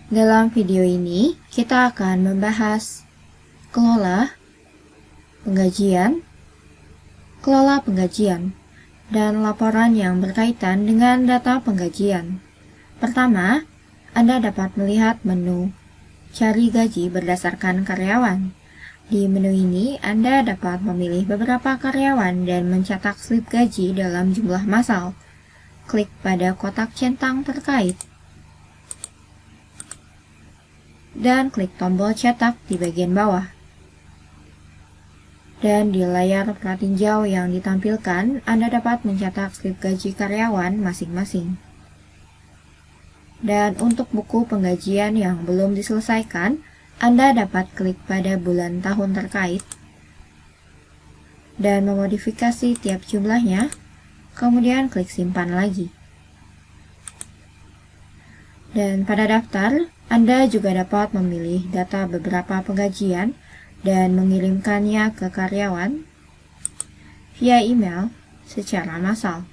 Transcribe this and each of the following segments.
Dalam video ini, kita akan membahas kelola penggajian, dan laporan yang berkaitan dengan data penggajian. Pertama, Anda dapat melihat menu Cari gaji berdasarkan karyawan. Di menu ini, Anda dapat memilih beberapa karyawan dan mencetak slip gaji dalam jumlah massal. Klik pada kotak centang terkait dan klik tombol cetak di bagian bawah. Dan di layar pratinjau yang ditampilkan, Anda dapat mencetak slip gaji karyawan masing-masing. Dan untuk buku penggajian yang belum diselesaikan, Anda dapat klik pada bulan tahun terkait dan memodifikasi tiap jumlahnya, kemudian klik simpan lagi. Dan pada daftar, Anda juga dapat memilih data beberapa penggajian dan mengirimkannya ke karyawan via email secara massal.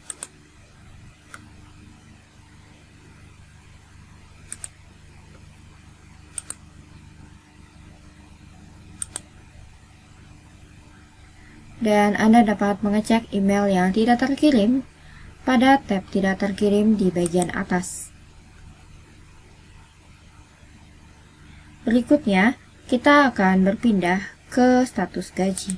Dan Anda dapat mengecek email yang tidak terkirim pada tab tidak terkirim di bagian atas. Berikutnya, kita akan berpindah ke status gaji.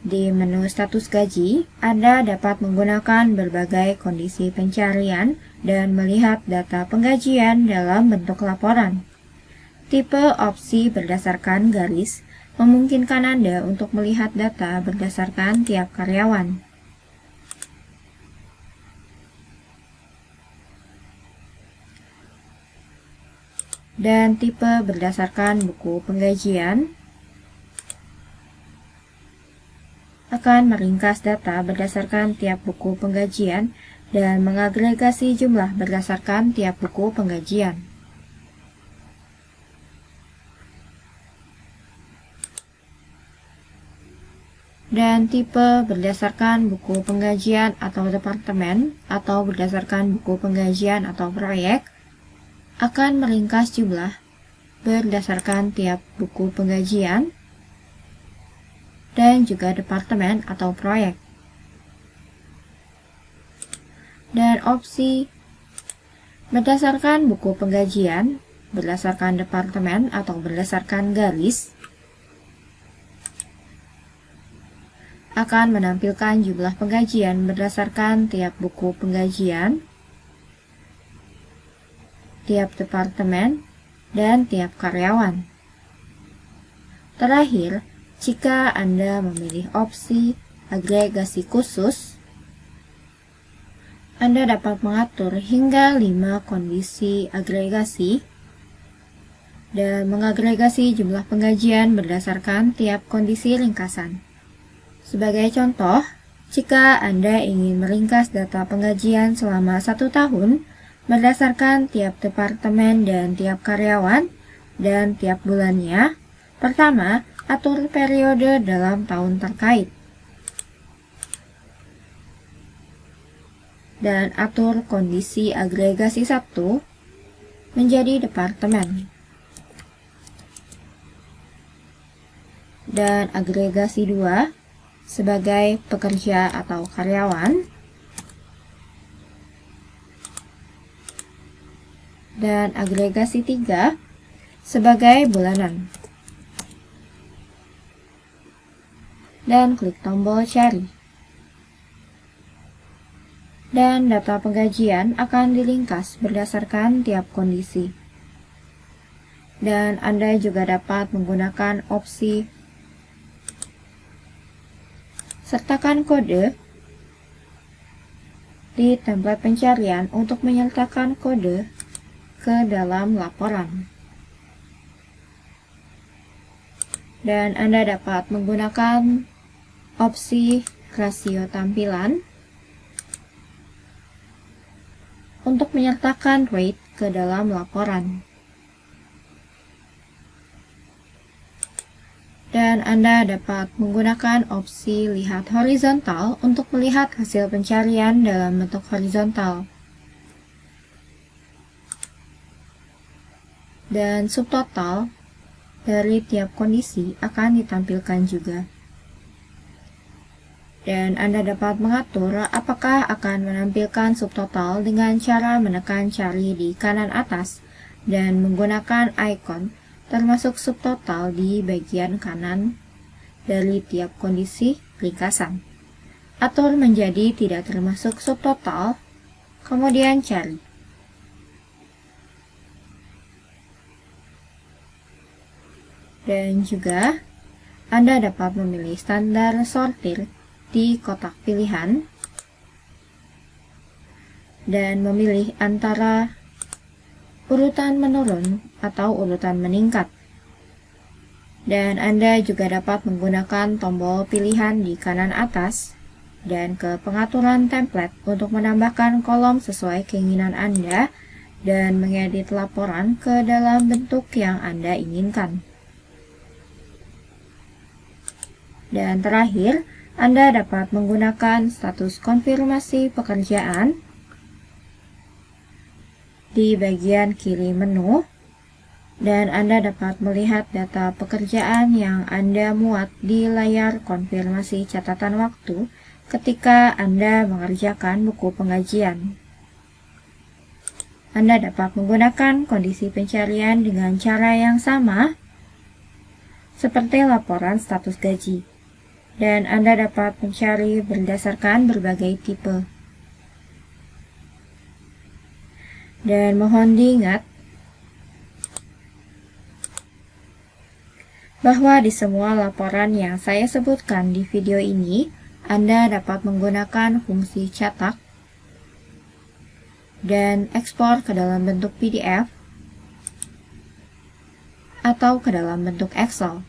Di menu status gaji, Anda dapat menggunakan berbagai kondisi pencarian dan melihat data penggajian dalam bentuk laporan. Tipe opsi berdasarkan garis memungkinkan Anda untuk melihat data berdasarkan tiap karyawan. Dan tipe berdasarkan buku penggajian akan meringkas data berdasarkan tiap buku penggajian dan mengagregasi jumlah berdasarkan tiap buku penggajian. Dan tipe berdasarkan buku penggajian atau departemen atau berdasarkan buku penggajian atau proyek akan meringkas jumlah berdasarkan tiap buku penggajian dan juga departemen atau proyek. Dan opsi berdasarkan buku penggajian, berdasarkan departemen atau berdasarkan garis akan menampilkan jumlah penggajian berdasarkan tiap buku penggajian, tiap departemen, dan tiap karyawan. Terakhir, jika Anda memilih opsi agregasi khusus, Anda dapat mengatur hingga 5 kondisi agregasi dan mengagregasi jumlah penggajian berdasarkan tiap kondisi ringkasan. Sebagai contoh, jika Anda ingin meringkas data penggajian selama 1 tahun berdasarkan tiap departemen dan tiap karyawan dan tiap bulannya, pertama, atur periode dalam tahun terkait. Dan atur kondisi agregasi 1 menjadi departemen. Dan agregasi 2 sebagai pekerja atau karyawan, dan agregasi 3 sebagai bulanan. Dan klik tombol cari. Dan data penggajian akan diringkas berdasarkan tiap kondisi. Dan Anda juga dapat menggunakan opsi sertakan kode di template pencarian untuk menyertakan kode ke dalam laporan. Dan Anda dapat menggunakan opsi rasio tampilan untuk menyertakan rate ke dalam laporan. Dan Anda dapat menggunakan opsi lihat horizontal untuk melihat hasil pencarian dalam bentuk horizontal. dan subtotal dari tiap kondisi akan ditampilkan juga. Dan Anda dapat mengatur apakah akan menampilkan subtotal dengan cara menekan cari di kanan atas dan menggunakan ikon termasuk subtotal di bagian kanan dari tiap kondisi ringkasan. Atur menjadi tidak termasuk subtotal, kemudian cari. Dan juga Anda dapat memilih standar sortir di kotak pilihan dan memilih antara urutan menurun atau urutan meningkat. Dan Anda juga dapat menggunakan tombol pilihan di kanan atas dan ke pengaturan template untuk menambahkan kolom sesuai keinginan Anda dan mengedit laporan ke dalam bentuk yang Anda inginkan. Dan terakhir, Anda dapat menggunakan status konfirmasi pekerjaan di bagian kiri menu, dan Anda dapat melihat data pekerjaan yang Anda muat di layar konfirmasi catatan waktu ketika Anda mengerjakan buku pengajian. Anda dapat menggunakan kondisi pencarian dengan cara yang sama seperti laporan status gaji, dan Anda dapat mencari berdasarkan berbagai tipe. Dan mohon diingat bahwa di semua laporan yang saya sebutkan di video ini, Anda dapat menggunakan fungsi cetak dan ekspor ke dalam bentuk PDF atau ke dalam bentuk Excel.